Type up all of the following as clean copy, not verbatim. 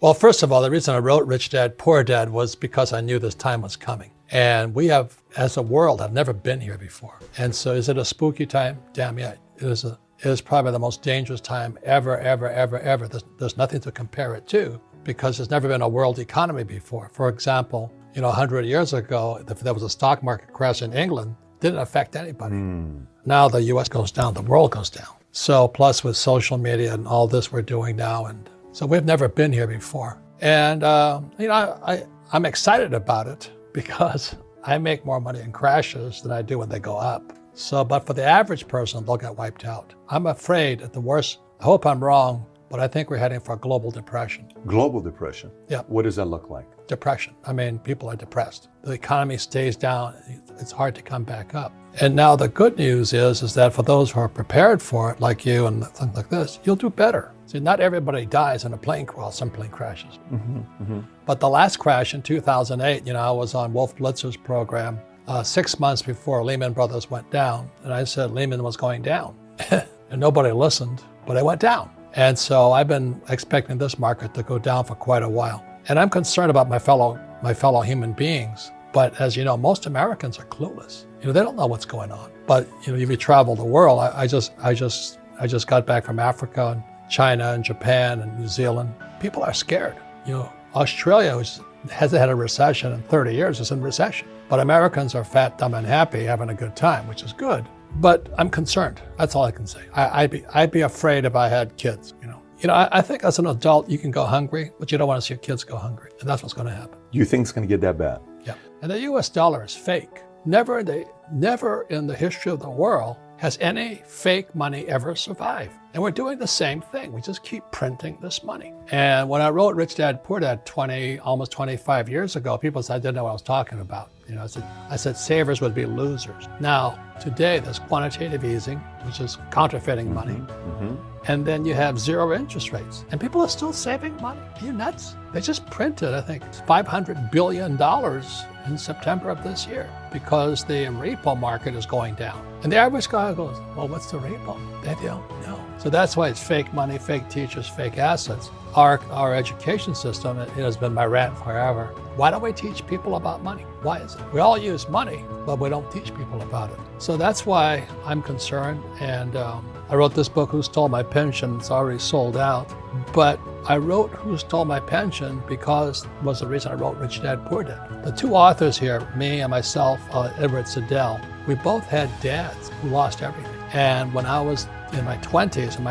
Well, first of all, the reason I wrote Rich Dad, Poor Dad was because I knew this time was coming. And we have, as a world, have never been here before. And so is it a spooky time? Damn yeah. It is probably the most dangerous time ever. There's nothing to compare it to because there's never been a world economy before. For example, 100 years ago, if there was a stock market crash in England, it didn't affect anybody. Now the US goes down, the world goes down. So plus with social media and all this we're doing now, and so we've never been here before. And I'm excited about it because I make more money in crashes than I do when they go up. So, but for the average person, they'll get wiped out. I'm afraid at the worst, I hope I'm wrong, but I think we're heading for a global depression. Global depression? Yeah. What does that look like? Depression. I mean, people are depressed. The economy stays down. It's hard to come back up. And now the good news is that for those who are prepared for it, like you and things like this, you'll do better. See, not everybody dies in a plane crash. Well, some plane crashes. But the last crash in 2008, I was on Wolf Blitzer's program 6 months before Lehman Brothers went down. And I said Lehman was going down. And nobody listened, but it went down. And so I've been expecting this market to go down for quite a while. And I'm concerned about my fellow human beings. But as you know, most Americans are clueless. They don't know what's going on. But if you travel the world, I just got back from Africa and China and Japan and New Zealand. People are scared. Australia, which hasn't had a recession in 30 years, is in recession. But Americans are fat, dumb, and happy, having a good time, which is good. But I'm concerned. That's all I can say. I'd be afraid if I had kids. I think as an adult you can go hungry, but you don't want to see your kids go hungry, and that's what's going to happen. You think it's going to get that bad? Yeah. And the U.S. dollar is fake. Never in the history of the world has any fake money ever survived. And we're doing the same thing. We just keep printing this money. And when I wrote Rich Dad, Poor Dad almost 25 years ago, people said I didn't know what I was talking about. I said savers would be losers. Now, today there's quantitative easing, which is counterfeiting money. And then you have zero interest rates. And people are still saving money. Are you nuts? They just printed, I think, $500 billion in September of this year because the repo market is going down. And the average guy goes, well, what's the repo? They don't know. So that's why it's fake money, fake teachers, fake assets. Our education system, it has been my rant forever. Why don't we teach people about money? Why is it? We all use money, but we don't teach people about it. So that's why I'm concerned. And I wrote this book, Who Stole My Pension? It's already sold out. But I wrote Who Stole My Pension because it was the reason I wrote Rich Dad, Poor Dad. The two authors here, me and myself, Edward Siddell, we both had dads who lost everything. And when I was in my 20s and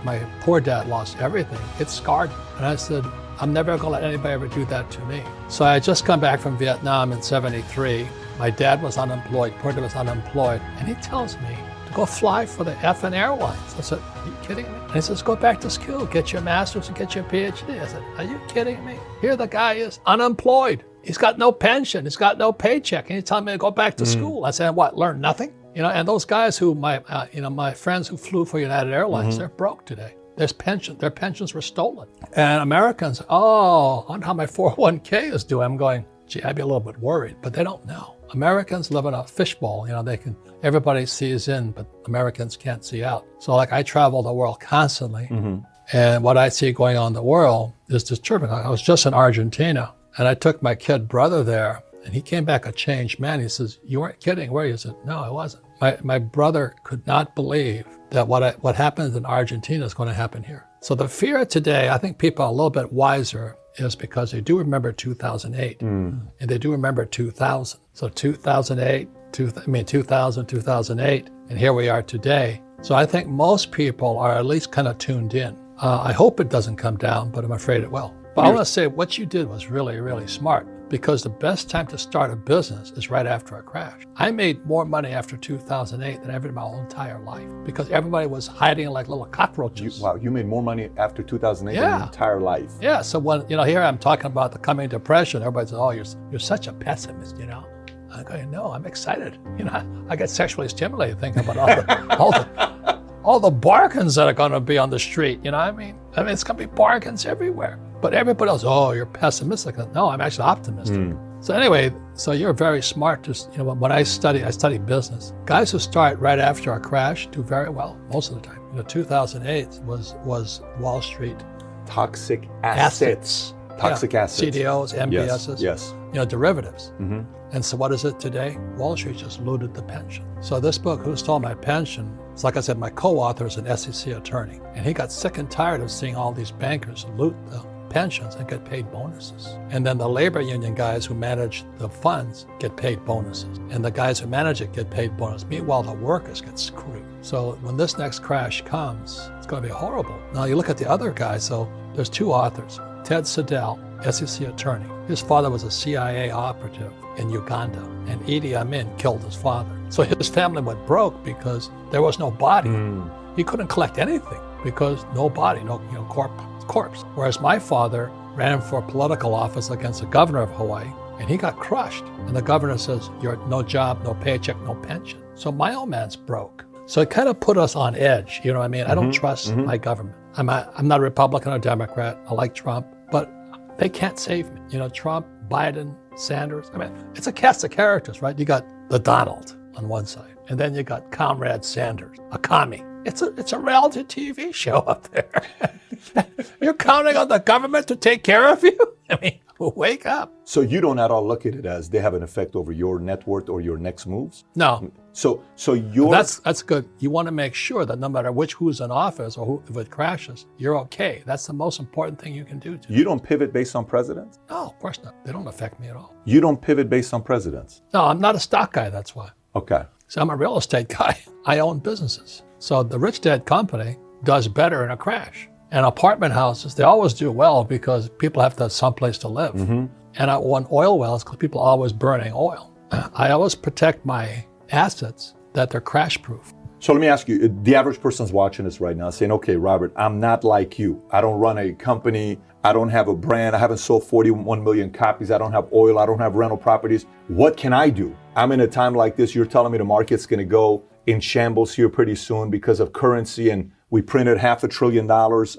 my poor dad lost everything, it scarred me. And I said, I'm never gonna let anybody ever do that to me. So I had just come back from Vietnam in '73. My dad was unemployed, poor dad was unemployed. And he tells me to go fly for the effing airlines. I said, are you kidding me? And he says, go back to school, get your master's and get your PhD. I said, are you kidding me? Here the guy is unemployed. He's got no pension, he's got no paycheck. And he's telling me to go back to school. I said, what, learn nothing? And those guys who, my friends who flew for United Airlines, they're broke today. Their pensions were stolen. And Americans, I wonder how my 401k is doing. I'm going, gee, I'd be a little bit worried, but they don't know. Americans live in a fishbowl. Everybody sees in, but Americans can't see out. So I travel the world constantly. And what I see going on in the world is disturbing. I was just in Argentina and I took my kid brother there and he came back a changed man. He says, you weren't kidding, were you? I said, no, I wasn't. My brother could not believe that what happens in Argentina is going to happen here. So the fear today, I think people are a little bit wiser, is because they do remember 2008 and they do remember 2000. So 2008, 2000, 2008, and here we are today. So I think most people are at least kind of tuned in. I hope it doesn't come down, but I'm afraid it will. But I want to say what you did was really, really smart, because the best time to start a business is right after a crash. I made more money after 2008 than ever in my whole entire life because everybody was hiding like little cockroaches. You made more money after 2008 than your entire life. Yeah, so when, here I'm talking about the coming depression, everybody says, oh, you're such a pessimist, I'm going, no, I'm excited. I get sexually stimulated thinking about all the bargains that are going to be on the street, I mean, it's going to be bargains everywhere. But everybody else, oh, you're pessimistic. No, I'm actually optimistic. So anyway, so you're very smart. When I study business. Guys who start right after a crash do very well most of the time. 2008 was Wall Street Toxic assets. Toxic assets. CDOs, MBSs. Yes. Derivatives. And so what is it today? Wall Street just looted the pension. So this book, Who Stole My Pension, it's like I said, my co-author is an SEC attorney, and he got sick and tired of seeing all these bankers loot the pensions and get paid bonuses. And then the labor union guys who manage the funds get paid bonuses. And the guys who manage it get paid bonuses. Meanwhile, the workers get screwed. So when this next crash comes, it's going to be horrible. Now you look at the other guys, so there's two authors. Ted Siddell, SEC attorney. His father was a CIA operative in Uganda, and Idi Amin killed his father. So his family went broke because there was no body. He couldn't collect anything because no body, no corpse. Whereas my father ran for political office against the governor of Hawaii, and he got crushed. And the governor says, "You're no job, no paycheck, no pension." So my old man's broke. So it kind of put us on edge. You know what I mean? I don't trust my government. I'm not a Republican or Democrat. I like Trump, but they can't save me. Trump, Biden, Sanders. I mean, it's a cast of characters, right? You got the Donald on one side, and then you got Comrade Sanders, a commie. It's a reality TV show up there. You're counting on the government to take care of you? I mean, wake up. So you don't at all look at it as they have an effect over your net worth or your next moves? No. So you're... That's good. You want to make sure that no matter who's in office or if it crashes, you're okay. That's the most important thing you can do. You don't pivot based on presidents? No, of course not. They don't affect me at all. You don't pivot based on presidents? No, I'm not a stock guy, that's why. Okay. So I'm a real estate guy. I own businesses. So the Rich Dad Company does better in a crash. And apartment houses, they always do well because people have to have someplace to live. And I own oil wells because people are always burning oil. I always protect my assets that they're crash proof. So let me ask you, the average person's watching this right now saying, okay, Robert, I'm not like you. I don't run a company. I don't have a brand. I haven't sold 41 million copies. I don't have oil. I don't have rental properties. What can I do? I'm in a time like this. You're telling me the market's going to go in shambles here pretty soon because of currency, and we printed $500 billion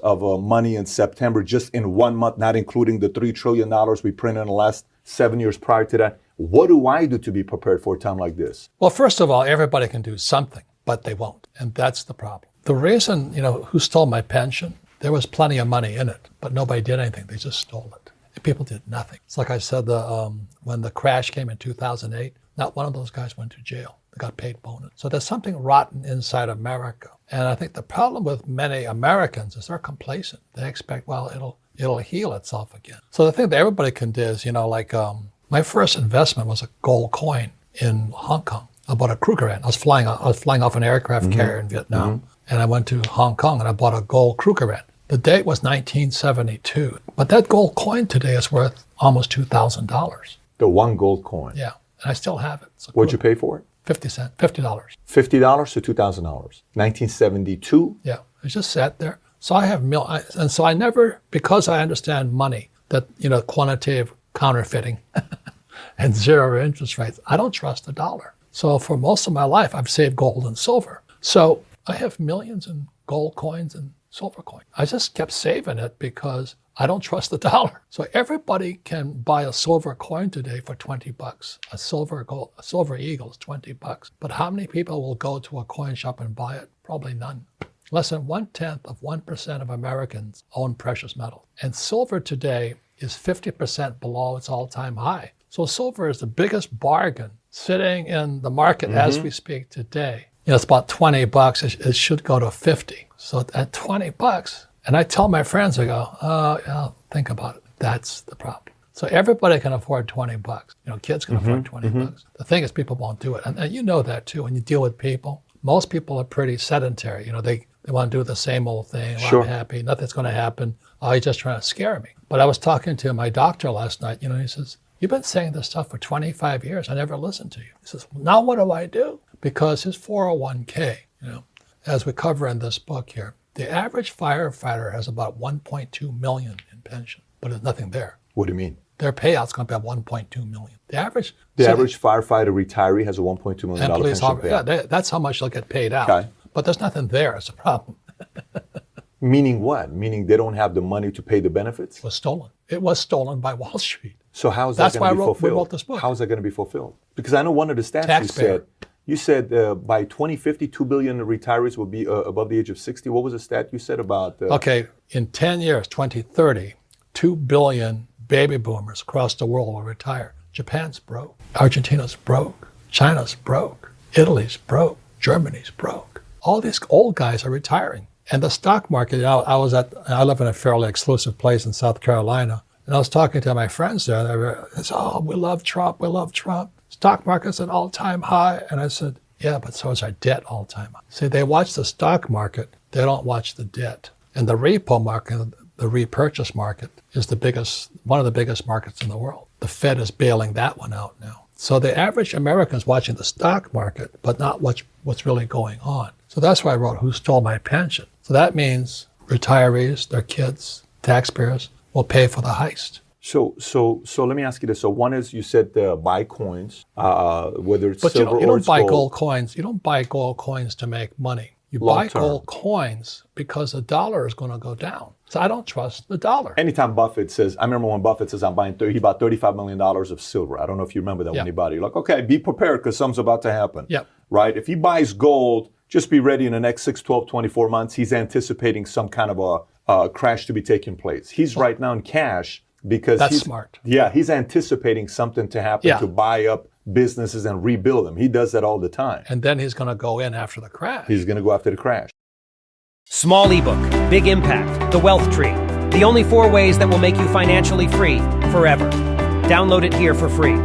of money in September just in 1 month, not including the $3 trillion we printed in the last 7 years prior to that. What do I do to be prepared for a time like this? Well, first of all, everybody can do something, but they won't. And that's the problem. The reason, who stole my pension, there was plenty of money in it, but nobody did anything. They just stole it. And people did nothing. It's like I said, when the crash came in 2008, not one of those guys went to jail. They got paid bonus. So there's something rotten inside America. And I think the problem with many Americans is they're complacent. They expect, well, it'll heal itself again. So the thing that everybody can do is, my first investment was a gold coin in Hong Kong. I bought a Krugerrand. I was flying off an aircraft carrier in Vietnam, and I went to Hong Kong and I bought a gold Krugerrand. The date was 1972, but that gold coin today is worth almost $2,000. The one gold coin? Yeah, and I still have it. So what'd you pay for it? $50. $50 to $2,000. 1972? Yeah, it just sat there. So I have and so I never, because I understand money, that quantitative counterfeiting and zero interest rates, I don't trust the dollar. So for most of my life, I've saved gold and silver. So I have millions in gold coins and silver coins. I just kept saving it because I don't trust the dollar. So everybody can buy a silver coin today for $20. A silver eagle is $20. But how many people will go to a coin shop and buy it? Probably none. Less than 0.1% of Americans own precious metal. And silver today is 50% below its all-time high. So silver is the biggest bargain sitting in the market as we speak today. It's about $20. It should go to 50. So at $20, and I tell my friends, I go, think about it. That's the problem. So everybody can afford $20. Kids can afford $20. The thing is, people won't do it. And you know that too, when you deal with people. Most people are pretty sedentary. They want to do the same old thing. Well, I'm happy. Nothing's going to happen. Oh, he's just trying to scare me. But I was talking to my doctor last night. He says, you've been saying this stuff for 25 years. I never listened to you. He says, now what do I do? Because his 401k, as we cover in this book here, the average firefighter has about 1.2 million in pension, but there's nothing there. What do you mean? Their payout's going to be about 1.2 million. The average firefighter retiree has a $1.2 million pension payout. Yeah, that's how much they'll get paid out. Okay. But there's nothing there as a problem. Meaning what? Meaning they don't have the money to pay the benefits? It was stolen. It was stolen by Wall Street. So how is that going to be fulfilled? We wrote this book. How is that going to be fulfilled? Because I know one of the stats you said You said by 2050, 2 billion retirees will be above the age of 60. What was the stat you said about? Okay, in 10 years, 2030, 2 billion baby boomers across the world will retire. Japan's broke. Argentina's broke. China's broke. Italy's broke. Germany's broke. All these old guys are retiring. And the stock market, I live in a fairly exclusive place in South Carolina, and I was talking to my friends there, and they said, oh, we love Trump, we love Trump. Stock market's at all-time high. And I said, yeah, but so is our debt all-time high. See, they watch the stock market, they don't watch the debt. And the repo market, the repurchase market, is one of the biggest markets in the world. The Fed is bailing that one out now. So the average American is watching the stock market, but not what's really going on. So that's why I wrote Who Stole My Pension? So that means retirees, their kids, taxpayers will pay for the heist. So let me ask you this. So one is, you said buy coins, whether it's but silver or gold. But you don't buy gold coins. You don't buy gold coins to make money. You buy gold coins because the dollar is going to go down. So I don't trust the dollar. Anytime Buffett says, I remember when Buffett says, he bought $35 million of silver. I don't know if you remember that when he bought it. You're like, okay, be prepared because something's about to happen. Yep. Right? If he buys gold, just be ready in the next 6, 12, 24 months. He's anticipating some kind of a crash to be taking place. He's right now in cash because that's smart. Yeah, he's anticipating something to happen to buy up businesses and rebuild them. He does that all the time. And then he's going to go in after the crash. He's going to go after the crash. Small ebook, big impact, The Wealth Tree. The only 4 ways that will make you financially free forever. Download it here for free.